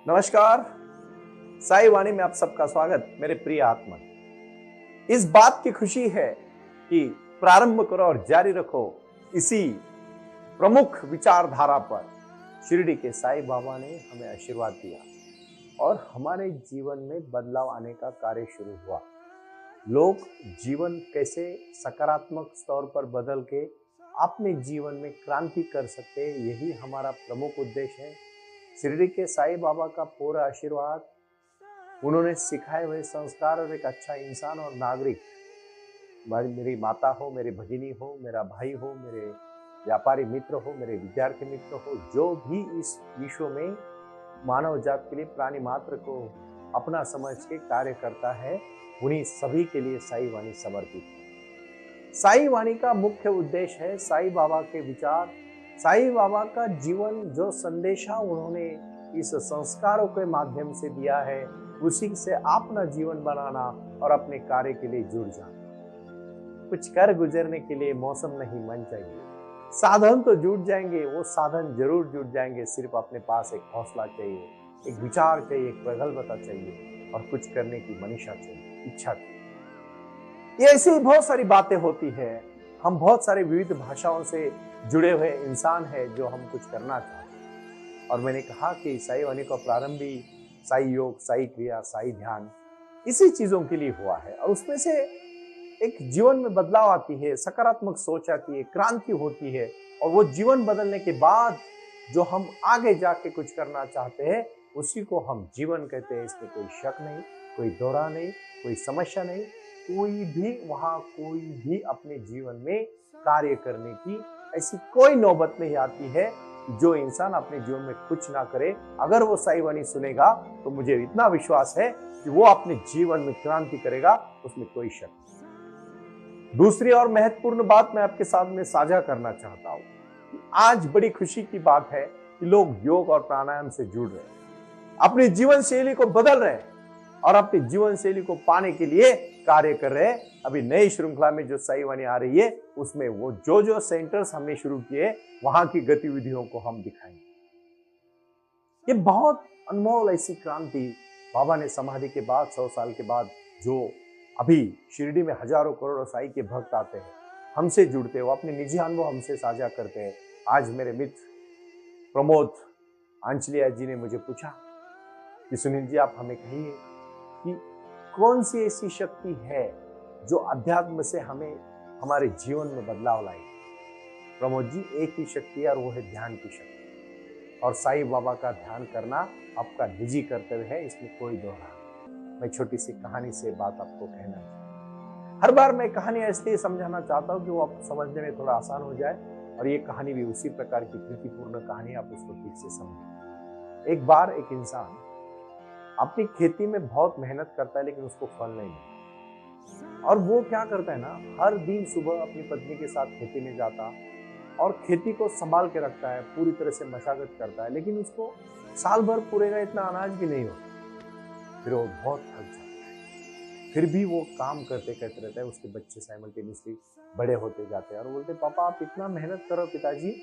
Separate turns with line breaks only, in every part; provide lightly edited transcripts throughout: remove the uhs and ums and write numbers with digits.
नमस्कार। साई वाणी में आप सबका स्वागत। मेरे प्रिय आत्मा, इस बात की खुशी है कि प्रारंभ करो और जारी रखो इसी प्रमुख विचारधारा पर शिरडी के साईं बाबा ने हमें आशीर्वाद दिया और हमारे जीवन में बदलाव आने का कार्य शुरू हुआ। लोग जीवन कैसे सकारात्मक स्तर पर बदल के अपने जीवन में क्रांति कर सकते हैं, यही हमारा प्रमुख उद्देश्य है। शिरडी के साईं बाबा का पूरा आशीर्वाद, उन्होंने सिखाए हुए संस्कार और एक अच्छा इंसान और नागरिक, मेरी माता हो, मेरी भगिनी हो, मेरा भाई हो, मेरे व्यापारी मित्र हो, मेरे विद्यार्थी मित्र हो, जो भी इस विश्व में मानव जात के लिए प्राणी मात्र को अपना समझ के कार्य करता है, उन्हीं सभी के लिए साई वाणी समर्पित है। साई वाणी का मुख्य उद्देश्य है साई बाबा के विचार, साई बाबा का जीवन, जो संदेशा उन्होंने इस संस्कारों के माध्यम से दिया है, उसी से अपना जीवन बनाना और अपने कार्य के लिए जुड़ जाना। कुछ कर गुजरने के लिए मौसम नहीं, मन चाहिए। साधन तो जुट जाएंगे, वो साधन जरूर जुट जाएंगे। सिर्फ अपने पास एक हौसला चाहिए, एक विचार चाहिए, एक प्रगल्भता चाहिए और कुछ करने की मनीषा चाहिए, इच्छा चाहिए। ये ऐसी बहुत सारी बातें होती है। हम बहुत सारे विविध भाषाओं से जुड़े हुए इंसान है जो हम कुछ करना चाहते हैं। और मैंने कहा कि साई वाणी का प्रारंभ भी साई योग, साई क्रिया, साई ध्यान, इसी चीजों के लिए हुआ है। और उसमें से एक जीवन में बदलाव आती है, सकारात्मक सोच आती है, क्रांति होती है। और वो जीवन बदलने के बाद जो हम आगे जाके कुछ करना चाहते हैं, उसी को हम जीवन कहते हैं। इसमें कोई शक नहीं, कोई दौरा नहीं, कोई समस्या नहीं। कोई भी अपने जीवन में कार्य करने की ऐसी कोई नौबत नहीं आती है जो इंसान अपने जीवन में कुछ ना करे। अगर वो साई वाणी सुनेगा तो मुझे इतना विश्वास है कि वो अपने जीवन में क्रांति करेगा, उसमें कोई शक नहीं। दूसरी और महत्वपूर्ण बात मैं आपके साथ में साझा करना चाहता हूं कि आज बड़ी खुशी की बात है कि लोग योग और प्राणायाम से जुड़ रहे हैं, अपनी जीवन शैली को बदल रहे हैं और अपनी जीवन शैली को पाने के लिए कार्य कर रहे हैं। अभी नई श्रृंखला में जो साई वाणी आ रही है, उसमें वो जो सेंटर्स हमने शुरू किए, वहां की गतिविधियों को हम दिखाएंगे। ये बहुत अनमोल ऐसी क्रांति बाबा ने समाधि के बाद 100 साल के बाद, जो अभी शिरडी में हजारों करोड़ों साई के भक्त आते हैं, हमसे जुड़ते हैं, वो अपने निजी अनुभव हमसे साझा करते हैं। आज मेरे मित्र प्रमोद आंचलिया जी ने मुझे पूछा कि सुनील जी, आप हमें कहिए कि कौन सी ऐसी शक्ति है जो अध्यात्म से हमें हमारे जीवन में बदलाव लाएगी। प्रमोद जी, एक ही शक्ति है और वो है ध्यान की शक्ति। और साईं बाबा का ध्यान करना आपका निजी कर्तव्य है, इसमें कोई दोहरा नहीं। मैं छोटी सी कहानी से बात आपको कहना चाहता हूँ। हर बार मैं कहानी ऐसे ही समझाना चाहता हूँ कि वो आपको समझने में थोड़ा आसान हो जाए, और ये कहानी भी उसी प्रकार की प्रीतिपूर्ण कहानी, आप उसको ठीक से समझें। एक बार एक इंसान अपनी खेती में बहुत मेहनत करता है, लेकिन उसको फल नहीं मिलता। और वो क्या करता है ना, हर दिन सुबह अपनी पत्नी के साथ खेती में जाता और खेती को संभाल के रखता है, पूरी तरह से मशागत करता है, लेकिन उसको साल भर पूरेगा इतना अनाज भी नहीं होता। फिर वो बहुत थक जाता है, फिर भी वो काम करते करते रहता है। उसके बच्चे साइमल्टेनियसली बड़े होते जाते हैं और बोलते, पापा आप इतना मेहनत करो पिताजी,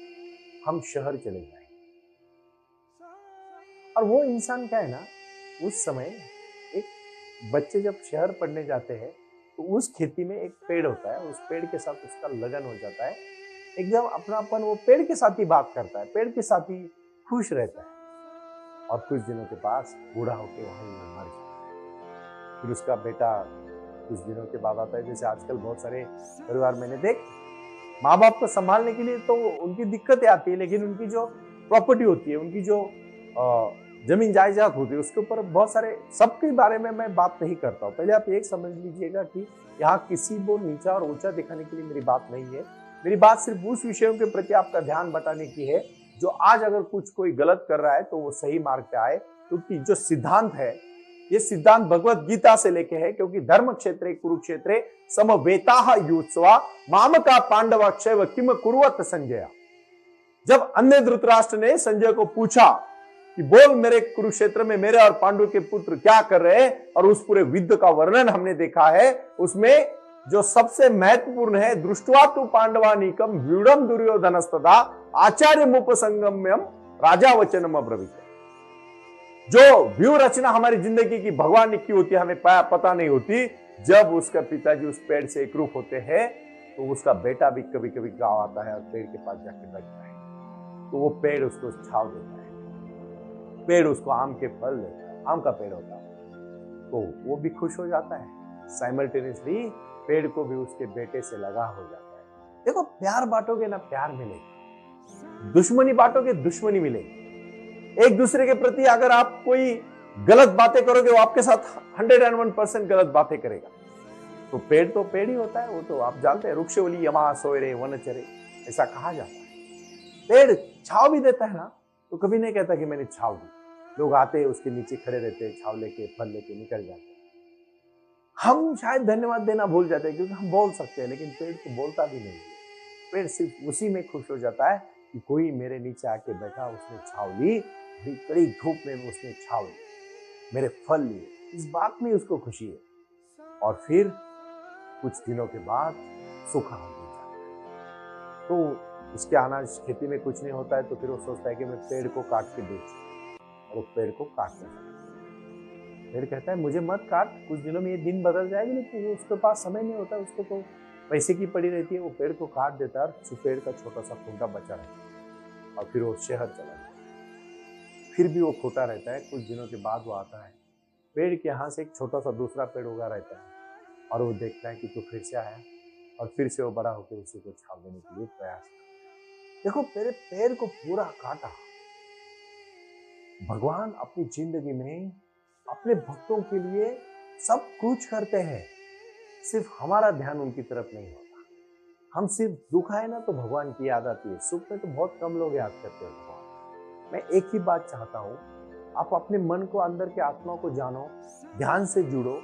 हम शहर चले जाएंगे। और वो इंसान क्या है ना, उस समय एक बच्चे जब शहर पढ़ने जाते हैं तो उस खेती में एक पेड़ होता है, उस पेड़ के साथ उसका लगन हो जाता है, एकदम अपनापन। वो पेड़ के साथ ही बात करता है, पेड़ के साथ ही खुश रहता है। और कुछ दिनों के पास बूढ़ा होकर वहीं मर जाता है। फिर उसका बेटा कुछ दिनों के बाद आता है। जैसे आजकल बहुत सारे परिवार मैंने देख, माँ बाप को संभालने के लिए तो उनकी दिक्कतें आती है, लेकिन उनकी जो प्रॉपर्टी होती है, उनकी जो जमीन जायदाद होती है, उसके ऊपर बहुत सारे, सबके बारे में मैं बात नहीं करता हूँ। पहले आप एक समझ लीजिएगा कि यहाँ किसी को नीचा और ऊंचा दिखाने के लिए मेरी बात नहीं है। मेरी बात सिर्फ उस विषयों के प्रति आपका ध्यान बटाने की है जो आज अगर कुछ कोई गलत कर रहा है तो वो सही मार्ग पे आए। क्योंकि जो सिद्धांत है, ये सिद्धांत भगवत गीता से लेके है। क्योंकि धर्म क्षेत्रे कुरुक्षेत्रे समवेताः युत्स्वा मामका पांडवा क्षैव किम कुर्वत संजय। जब अन्य धृतराष्ट्र ने संजय को पूछा कि बोल, मेरे कुरुक्षेत्र में मेरे और पांडु के पुत्र क्या कर रहे हैं, और उस पूरे युद्ध का वर्णन हमने देखा है, उसमें जो सबसे महत्वपूर्ण है, दृष्टवा तु पांडवानीकम व्यूढ़म दुर्योधनस्तदा आचार्य मुपसंगम्यम राजा वचनम अब्रवीत। जो व्यू रचना हमारी जिंदगी की भगवान ने की होती है, हमें पता नहीं होती। जब उसका पिताजी उस पेड़ से एकरूप होते हैं तो उसका बेटा भी कभी कभी गाँव आता है और पेड़ के पास जाके बैठता है, तो वो पेड़ उसको छाव देता है, पेड़ उसको आम के फल देता है, आम का पेड़ होता है, तो वो भी खुश हो जाता है। साइमल्टेनियसली पेड़ को भी उसके बेटे से लगा हो जाता है। देखो, प्यार बांटोगे ना प्यार मिलेगा, दुश्मनी बांटोगे दुश्मनी मिलेगी। एक दूसरे के प्रति अगर आप कोई गलत बातें करोगे, वो आपके साथ 101% गलत बातें करेगा। तो पेड़ ही होता है, वो तो आप जानते हैं, रुक्ष बोली यमा सोयरे वनचरे, ऐसा कहा जाता है। पेड़ छाव भी देता है ना, तो कभी नहीं कहता कि मैंने छाव दी। लोग आते हैं उसके नीचे खड़े रहते हैं, छाव लेके फल लेके निकल जाते हैं। हम शायद धन्यवाद देना भूल जाते हैं, क्योंकि हम बोल सकते हैं, लेकिन पेड़ तो बोलता भी नहीं है। पेड़ सिर्फ उसी में खुश हो जाता है कि कोई मेरे नीचे आके बैठा, उसने छाव ली, बड़ी कड़ी धूप में उसने छाव ली, मेरे फल लिए, इस बात में उसको खुशी है। और फिर कुछ दिनों के बाद सूखा हो जाता है, तो इसके अनाज खेती में कुछ नहीं होता है, तो फिर वो सोचता है कि मैं पेड़ को काट के बेचूं, और वो पेड़ को काटना चाहता है। पेड़ कहता है मुझे मत काट, कुछ दिनों में ये दिन बदल जाएगी, लेकिन उसके पास समय नहीं होता, उसको तो पैसे की पड़ी रहती है। वो पेड़ को काट देता है, और पेड़ का छोटा सा खूंटा बचा रहता है, और फिर वो शहर चला जाता है। फिर भी वो खोटा रहता है। कुछ दिनों के बाद वो आता है, पेड़ के यहाँ से एक छोटा सा दूसरा पेड़ उगा रहता है, और वो देखता है कि तू फिर से आया, और फिर से वो बड़ा होकर उसी को छाव देने के लिए प्रयास करता है। देखो, मेरे पेड़ को पूरा काटा। भगवान अपनी जिंदगी में अपने भक्तों के लिए सब कुछ करते हैं, सिर्फ हमारा ध्यान उनकी तरफ नहीं होता। हम सिर्फ दुख आए ना तो भगवान की याद आती है, सुख में तो बहुत कम लोग याद करते हैं भगवान। मैं एक ही बात चाहता हूँ, आप अपने मन को, अंदर के आत्मा को जानो, ध्यान से जुड़ो,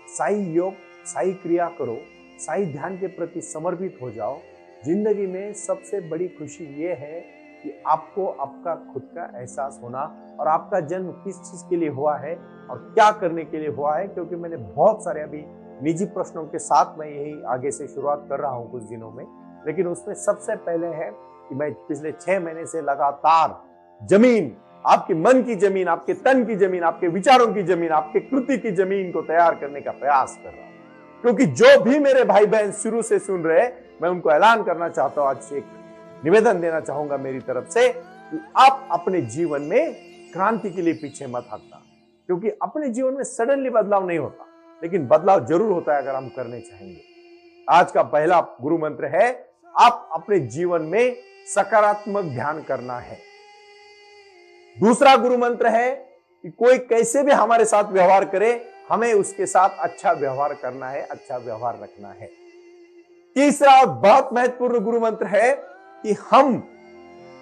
साई योग, साई क्रिया करो, साई ध्यान के प्रति समर्पित हो जाओ। जिंदगी में सबसे बड़ी खुशी ये है कि आपको आपका खुद का एहसास होना, और आपका जन्म किस चीज के लिए हुआ है और क्या करने के लिए हुआ है। क्योंकि मैंने बहुत सारे अभी निजी प्रश्नों के साथ मैं यही आगे से शुरुआत कर रहा हूं कुछ दिनों में, लेकिन उसमें सबसे पहले है कि मैं पिछले 6 महीने से लगातार जमीन, आपके मन की जमीन, आपके तन की जमीन, आपके विचारों की जमीन, आपके कृति की जमीन को तैयार करने का प्रयास कर रहा हूं। क्योंकि जो भी मेरे भाई बहन शुरू से सुन रहे, मैं उनको ऐलान करना चाहता हूं, आज एक निवेदन देना चाहूंगा मेरी तरफ से, कि आप अपने जीवन में क्रांति के लिए पीछे मत हटना। क्योंकि अपने जीवन में सडनली बदलाव नहीं होता, लेकिन बदलाव जरूर होता है अगर हम करने चाहेंगे। आज का पहला गुरु मंत्र है, आप अपने जीवन में सकारात्मक ध्यान करना है। दूसरा गुरु मंत्र है कि कोई कैसे भी हमारे साथ व्यवहार करे, हमें उसके साथ अच्छा व्यवहार करना है, अच्छा व्यवहार रखना है। तीसरा और बहुत महत्वपूर्ण गुरु मंत्र है कि हम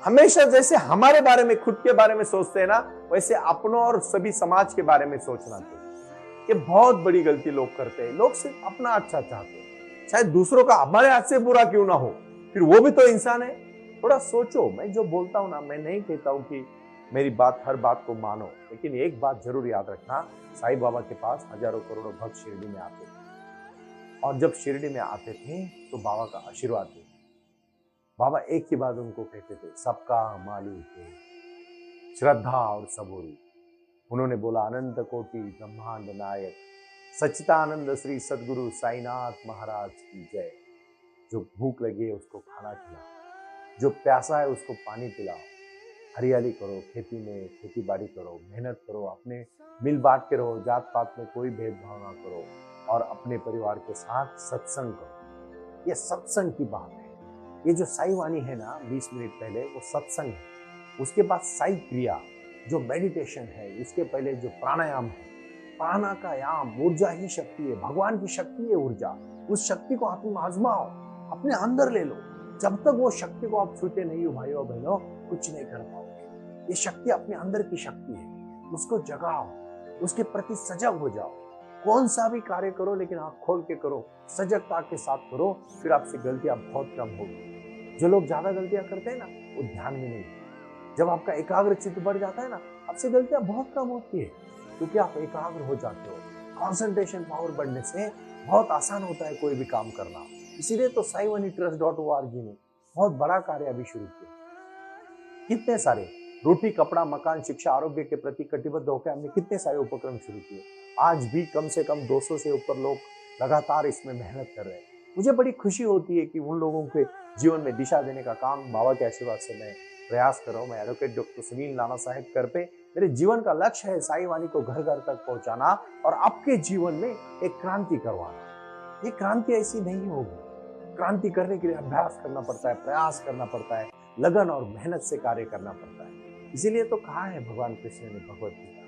हमेशा जैसे हमारे बारे में, खुद के बारे में सोचते हैं ना, वैसे अपनों और सभी समाज के बारे में सोचना चाहिए। ये बहुत बड़ी गलती लोग करते हैं। लोग सिर्फ अपना अच्छा चाहते हैं, शायद दूसरों का हमारे हाथ से बुरा क्यों ना हो, फिर वो भी तो इंसान है। थोड़ा सोचो। मैं जो बोलता हूं ना, मैं नहीं कहता हूं कि मेरी बात, हर बात को मानो, लेकिन एक बात जरूर याद रखना, साईं बाबा के पास हजारों करोड़ों भक्त शिरडी में आते थे, और जब शिरडी में आते थे तो बाबा का आशीर्वाद देते। बाबा एक ही बात उनको कहते थे, सबका मालिक है, श्रद्धा और सबूरी। उन्होंने बोला, अनंत कोटि ब्रह्मांड नायक सच्चिदानंद श्री सदगुरु साईनाथ महाराज की जय। जो भूख लगी है उसको खाना खिलाओ, जो प्यासा है उसको पानी पिलाओ, हरियाली करो, खेती में खेती बाड़ी करो, मेहनत करो, अपने मिल बांट के रहो, जात पात में कोई भेदभाव ना करो, और अपने परिवार के साथ सत्संग करो। ये सत्संग की बात है। ये जो साई वाणी है ना 20 मिनट पहले, वो सत्संग है। उसके बाद साई क्रिया जो मेडिटेशन है, इसके पहले जो प्राणायाम है, प्राणायाम ऊर्जा ही शक्ति है, भगवान की शक्ति है ऊर्जा। उस शक्ति को आप आजमाओ, अपने अंदर ले लो। जब तक वो शक्ति को आप छूते नहीं हो भाइयों बहनों, कुछ नहीं कर पाओगे। ये शक्ति अपने अंदर की शक्ति है, उसको जगाओ, उसके प्रति सजग हो जाओ। कौन सा भी कार्य करो, लेकिन आंख खोल के करो, सजगता के साथ करो, फिर आपसे गलतियां बहुत कम होगी। जो लोग ज्यादा गलतियां करते हैं ना, वो ध्यान में नहीं। जब आपका एकाग्र चित्त बढ़ जाता है ना, आपसे गलतियां बहुत कम होती है, क्योंकि आप एकाग्र हो जाते हो। कंसंट्रेशन पावर बढ़ने से बहुत आसान होता है कोई भी काम करना। इसीलिए तो साईवानीट्रस्ट.org ने बहुत बड़ा कार्य अभी शुरू किया। कितने सारे रोटी, कपड़ा, मकान, शिक्षा, आरोग्य के प्रति कटिबद्ध होकर हमने कितने सारे उपक्रम शुरू किए। आज भी कम से कम 200 से ऊपर लोग लगातार इसमें मेहनत कर रहे हैं। मुझे बड़ी खुशी होती है कि उन लोगों के जीवन में दिशा देने का काम बाबा के आशीर्वाद से मैं प्रयास कर रहा हूँ। मैं एडवोकेट डॉक्टर सुनील नाना साहेब कर पे मेरे जीवन का लक्ष्य है साई वाणी को घर घर तक पहुंचाना और आपके जीवन में एक क्रांति करवाना। ये क्रांति ऐसी नहीं होगी। क्रांति करने के लिए अभ्यास करना पड़ता है, प्रयास करना पड़ता है, लगन और मेहनत से कार्य करना पड़ता है। इसीलिए तो कहा है भगवान कृष्ण ने भगवत गीता,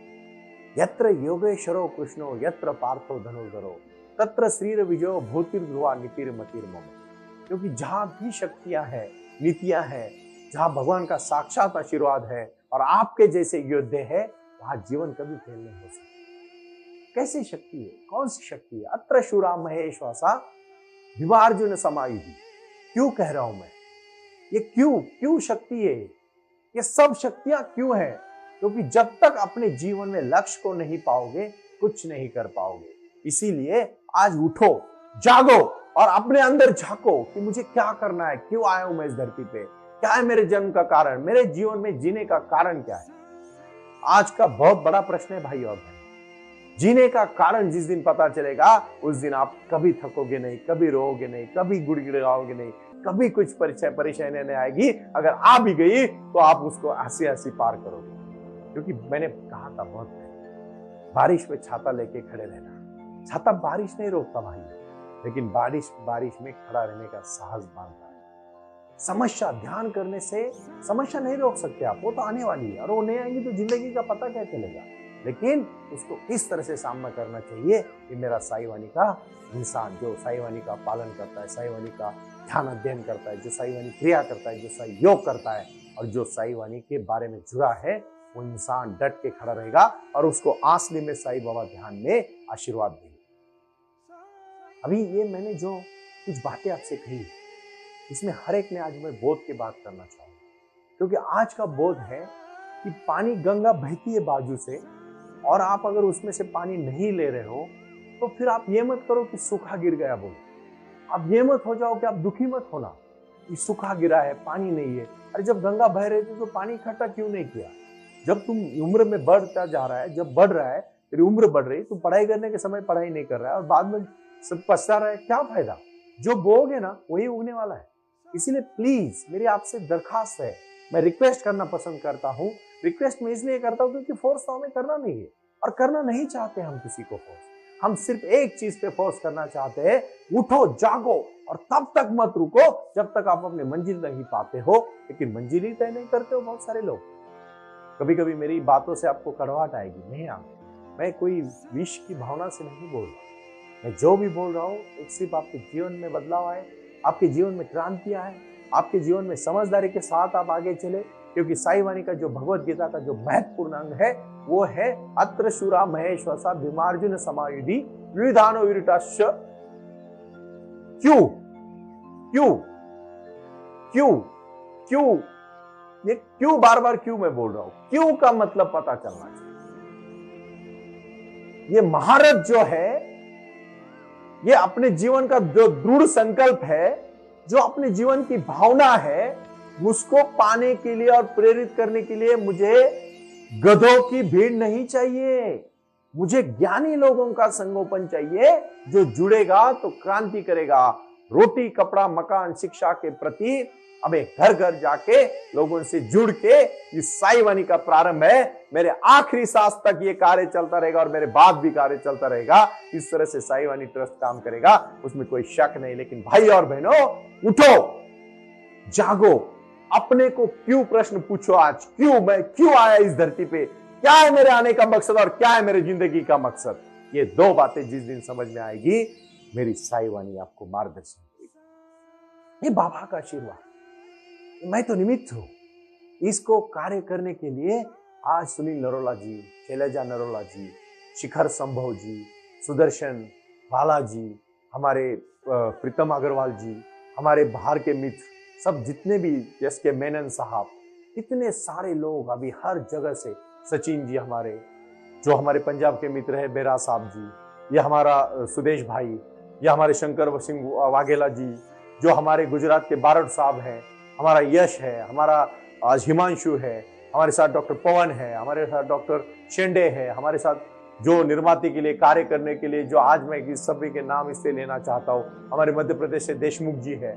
यत्र योगेश्वरो कृष्णो यत्र पार्थो धनुर्धरो तत्र श्रीर विजयो भूतिर्ध्रुवा नीतिर्मतिर्मम। क्योंकि जहां भी शक्तियां हैं, नीतियां हैं, जहां भगवान का साक्षात आशीर्वाद है और आपके जैसे योद्धे हैं, वहां जीवन कभी फेल नहीं हो सकता। कैसी शक्ति है? कौन सी शक्ति है? अत्र शूरा महेश्वासा विवार्जुन समायुधि। क्यों कह रहा हूं मैं ये? क्यों शक्ति है? ये सब शक्तियां क्यों है? क्योंकि जब तक अपने जीवन में लक्ष्य को नहीं पाओगे, कुछ नहीं कर पाओगे। इसीलिए आज उठो, जागो और अपने अंदर झांको कि मुझे क्या करना है, क्यों आया हूं मैं इस धरती पे, क्या है मेरे जन्म का कारण, मेरे जीवन में जीने का कारण क्या है। आज का बहुत बड़ा प्रश्न है भाई और बहन। जीने का कारण जिस दिन पता चलेगा, उस दिन आप कभी थकोगे नहीं, कभी रोओगे नहीं, कभी गुड़गुड़ाओगे नहीं, कभी कुछ परेशानी नहीं आएगी। अगर आ भी गई तो आप उसको हंसी हंसी पार करोगे। क्योंकि मैंने कहा था बहुत पहले, बारिश में छाता लेके खड़े रहना। छाता बारिश नहीं रोकता भाई, लेकिन बारिश में खड़ा रहने का साहस बांधता है। समस्या ध्यान करने से समस्या नहीं रोक सकते आप, वो तो आने वाली है और वो नहीं आएंगी तो जिंदगी का पता क्या चलेगा। लेकिन उसको इस तरह से सामना करना चाहिए कि मेरा साई वाणी का इंसान जो साई वाणी का पालन करता है, साई वाणी का ध्यान अध्ययन करता है, जो साई वाणी क्रिया करता है, जो साई योग करता है और जो साई वाणी के बारे में जुड़ा है, वो इंसान डट के खड़ा रहेगा और उसको असली में साई बाबा ध्यान में आशीर्वाद देंगे। अभी ये मैंने जो कुछ बातें आपसे कही, इसमें हर एक ने आज मैं बोध की बात करना चाहूंगा। क्योंकि आज का बोध है कि पानी, गंगा बहती है बाजू से और आप अगर उसमें से पानी नहीं ले रहे हो तो फिर आप ये मत करो कि सूखा गिर गया बोलो। आप ये मत हो जाओ कि आप दुखी मत होना कि सूखा गिरा है, पानी नहीं है। अरे जब गंगा बह रही थी तो पानी इकट्ठा क्यों नहीं किया? जब तुम उम्र में बढ़ता जा रहा है, जब बढ़ रहा है, तेरी उम्र बढ़ रही, तुम पढ़ाई करने के समय पढ़ाई नहीं कर रहा है और बाद में सब पछता रहा है, क्या फायदा? जो बोओगे ना वही उगने वाला है। इसीलिए प्लीज मेरी आपसे दरखास्त है, मैं रिक्वेस्ट करना पसंद करता हूँ। रिक्वेस्ट मैं इसलिए करता हूँ क्योंकि फोर्स तो हमें करना नहीं है और करना नहीं चाहते हम किसी को फोर्स। हम सिर्फ एक चीज पे फोर्स करना चाहते हैं, उठो, जागो और तब तक मत रुको जब तक आप अपने मंजिल नहीं पाते हो। लेकिन मंजिल ही तय नहीं करते हो बहुत सारे लोग। कभी कभी मेरी बातों से आपको कड़वाहट आएगी, नहीं आएगी। मैं कोई विष की भावना से नहीं बोल रहा। मैं जो भी बोल रहा हूँ एक सिर्फ आपके जीवन में बदलाव आए, आपके जीवन में क्रांति आए, आपके जीवन में समझदारी के साथ आप आगे चले। क्योंकि साई वाणी का जो भगवत गीता का जो महत्वपूर्ण अंग है वो है अत्र शूरा महेश्वसा भीमार्जुन समायुधि विविधानो विरुटाश्च। क्यों क्यों क्यों क्यों ये क्यों बार बार क्यों मैं बोल रहा हूं? क्यों का मतलब पता चलना चाहिए। ये महारथ जो है, ये अपने जीवन का जो दृढ़ संकल्प है, जो अपने जीवन की भावना है, उसको पाने के लिए और प्रेरित करने के लिए मुझे गधों की भीड़ नहीं चाहिए। मुझे ज्ञानी लोगों का संगोपन चाहिए जो जुड़ेगा तो क्रांति करेगा। रोटी, कपड़ा, मकान, शिक्षा के प्रति हमें घर घर जाके लोगों से जुड़ के, इस साई वाणी का प्रारंभ है। मेरे आखिरी सांस तक ये कार्य चलता रहेगा और मेरे बाद भी कार्य चलता रहेगा। इस तरह से साई वाणी ट्रस्ट काम करेगा, उसमें कोई शक नहीं। लेकिन भाई और बहनों, उठो, जागो, अपने को क्यों प्रश्न पूछो। आज क्यों आया इस धरती पे, क्या है मेरे आने का मकसद और क्या है मेरे जिंदगी का मकसद। ये दो बातें जिस दिन समझ में आएगी, मेरी साई वाणी आपको मार्गदर्शन करेगी। ये बाबा का आशीर्वाद, मैं तो निमित्त हूं। इसको कार्य करने के लिए आज सुनील नरोला जी, शैलजा नरोला जी, शिखर संभव जी, सुदर्शन बालाजी, हमारे प्रीतम अग्रवाल जी, हमारे बाहर के मित्र सब जितने भी, एस के मेनन साहब, इतने सारे लोग अभी हर जगह से, सचिन जी हमारे, जो हमारे पंजाब के मित्र है बेरा साहब जी, या हमारा सुदेश भाई, या हमारे शंकर सिंह वाघेला जी, जो हमारे गुजरात के बारड साहब हैं, हमारा यश है, हमारा आज हिमांशु है, हमारे साथ डॉक्टर पवन है, हमारे साथ डॉक्टर शेंडे है, हमारे साथ जो निर्माती के लिए कार्य करने के लिए, जो आज मैं इस सभी के नाम इससे लेना चाहता हूँ, हमारे मध्य प्रदेश से देशमुख जी है,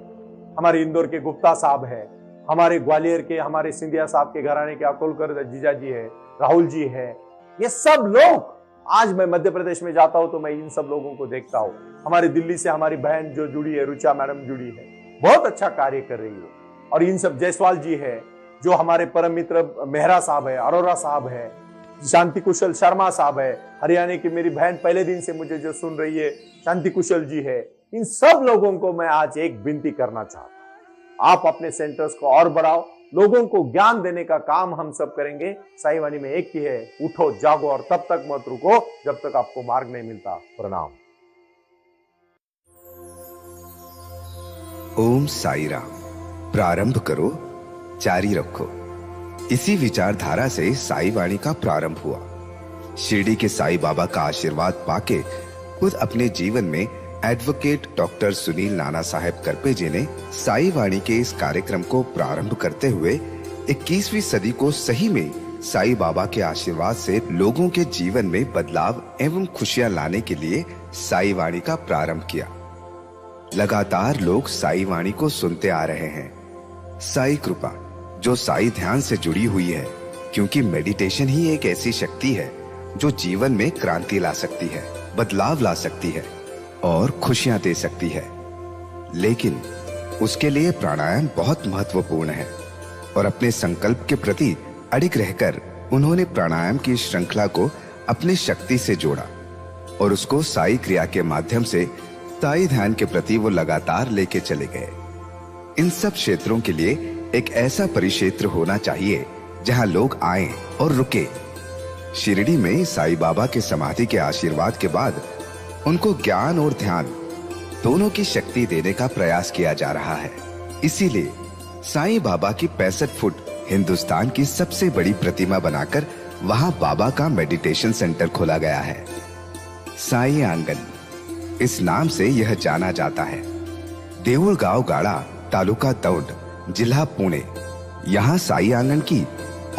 हमारे इंदौर के गुप्ता साहब है, हमारे ग्वालियर के हमारे सिंधिया साहब के घराने के अकोलकर जीजा जी है, राहुल जी है। ये सब लोग, आज मैं मध्य प्रदेश में जाता हूं तो मैं इन सब लोगों को देखता हूं। हमारी दिल्ली से हमारी बहन जो जुड़ी है, रुचा मैडम जुड़ी है, बहुत अच्छा कार्य कर रही है। और इन सब जायसवाल जी है, जो हमारे परम मित्र मेहरा साहब है, अरोरा साहब है, शांति कुशल शर्मा साहब है, हरियाणा की मेरी बहन पहले दिन से मुझे जो सुन रही है, शांति कुशल जी है। इन सब लोगों को मैं आज एक विनती करना चाहता हूं, आप अपने सेंटर्स को और बढ़ाओ, लोगों को ज्ञान देने का काम हम सब करेंगे। साई वाणी में एक ही है, उठो जागो और तब तक मत रुको जब तक आपको मार्ग नहीं मिलता। प्रणाम।
ओम साई राम। प्रारंभ करो, जारी रखो। इसी विचारधारा से साई वाणी का प्रारंभ हुआ। शिरडी के साई बाबा का आशीर्वाद पाके खुद अपने जीवन में एडवोकेट डॉक्टर सुनील नाना साहेब करपे जी ने साई वाणी के इस कार्यक्रम को प्रारंभ करते हुए 21वीं सदी को सही में साई बाबा के आशीर्वाद से लोगों के जीवन में बदलाव एवं खुशियां लाने के लिए साई वाणी का प्रारंभ किया। लगातार लोग साई वाणी को सुनते आ रहे हैं। साई कृपा जो साई ध्यान से जुड़ी हुई है, क्योंकि मेडिटेशन ही एक ऐसी शक्ति है जो जीवन में क्रांति ला सकती है, बदलाव ला सकती है और खुशियां दे सकती है। लेकिन उसके लिए प्राणायाम बहुत महत्वपूर्ण है और अपने संकल्प के प्रति अडिग रहकर उन्होंने प्राणायाम की श्रृंखला को अपनी शक्ति से जोड़ा और उसको साई क्रिया के माध्यम से साई ध्यान के प्रति वो लगातार लेके चले गए। इन सब क्षेत्रों के लिए एक ऐसा परिक्षेत्र होना चाहिए जहां लोग आएं और रुके। शिरडी में साई बाबा के समाधि के आशीर्वाद के बाद उनको ज्ञान और ध्यान दोनों की शक्ति देने का प्रयास किया जा रहा है। इसीलिए साईं बाबा की 65 फुट हिंदुस्तान की सबसे बड़ी प्रतिमा बनाकर वहां बाबा का मेडिटेशन सेंटर खोला गया है। साई आंगन इस नाम से यह जाना जाता है। देऊळगाव गाड़ा, तालुका दौंड, जिला पुणे, यहाँ साई आंगन की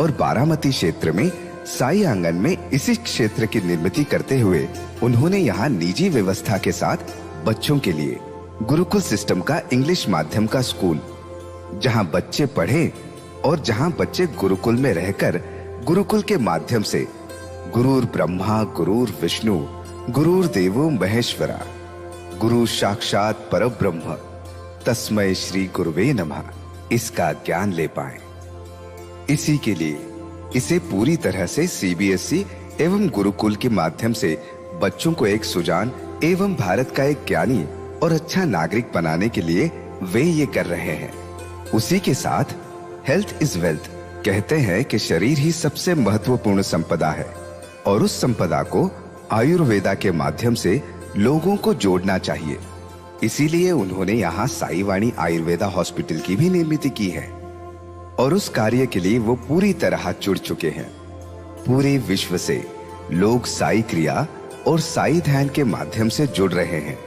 और बारामती क्षेत्र में साई आंगन में इसी क्षेत्र की निर्मित करते हुए उन्होंने यहाँ निजी व्यवस्था के साथ बच्चों के लिए गुरुकुल सिस्टम का इंग्लिश माध्यम का स्कूल, जहाँ बच्चे पढ़े और जहाँ बच्चे गुरुकुल में रहकर गुरुकुल के माध्यम से गुरुर ब्रह्मा गुरुर विष्णु गुरुर देवो महेश्वरा गुरु साक्षात परब्रह्म तस्मै श्री गुरुवे नमः इसका ज्ञान ले पाए। इसी के लिए इसे पूरी तरह से सीबीएसई एवं गुरुकुल के माध्यम से बच्चों को एक सुजान एवं भारत का एक ज्ञानी और अच्छा नागरिक बनाने के लिए वे ये कर रहे हैं। उसी के साथ हेल्थ इज वेल्थ कहते हैं कि शरीर ही सबसे महत्वपूर्ण संपदा है और उस संपदा को आयुर्वेदा के माध्यम से लोगों को जोड़ना चाहिए। इसीलिए उन्होंने यहाँ साई वाणी आयुर्वेदा हॉस्पिटल की भी निर्मित की है और उस कार्य के लिए वो पूरी तरह जुड़ चुके हैं। पूरे विश्व से लोग साई क्रिया और साई ध्यान के माध्यम से जुड़ रहे हैं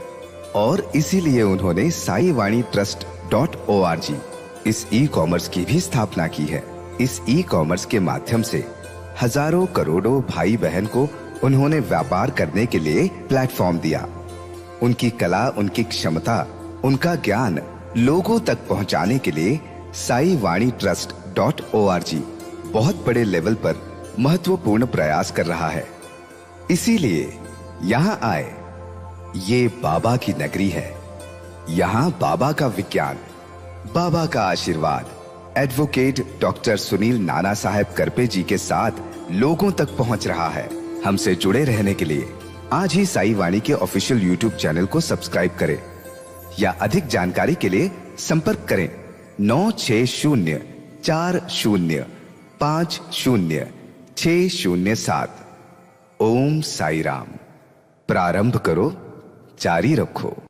और इसीलिए उन्होंने साई वाणी trust.org इस ई कॉमर्स की भी स्थापना की है। इस ई कॉमर्स के माध्यम से हजारों करोड़ों भाई बहन को उन्होंने व्यापार करने के लिए प्लेटफॉर्म दिया। उनकी कला, उनकी क्षमता, उनका ज्ञान लोगों तक पहुंचाने के लिए साई वाणी trust.org बहुत बड़े लेवल पर महत्वपूर्ण प्रयास कर रहा है। इसीलिए यहाँ आए। ये बाबा की नगरी है। यहाँ बाबा का विज्ञान, बाबा का आशीर्वाद एडवोकेट डॉक्टर सुनील नाना साहेब करपे जी के साथ लोगों तक पहुंच रहा है। हमसे जुड़े रहने के लिए आज ही साई वाणी के ऑफिशियल यूट्यूब चैनल को सब्सक्राइब करें या अधिक जानकारी के लिए संपर्क करें 9604050607। ओम साई राम। प्रारंभ करो, जारी रखो।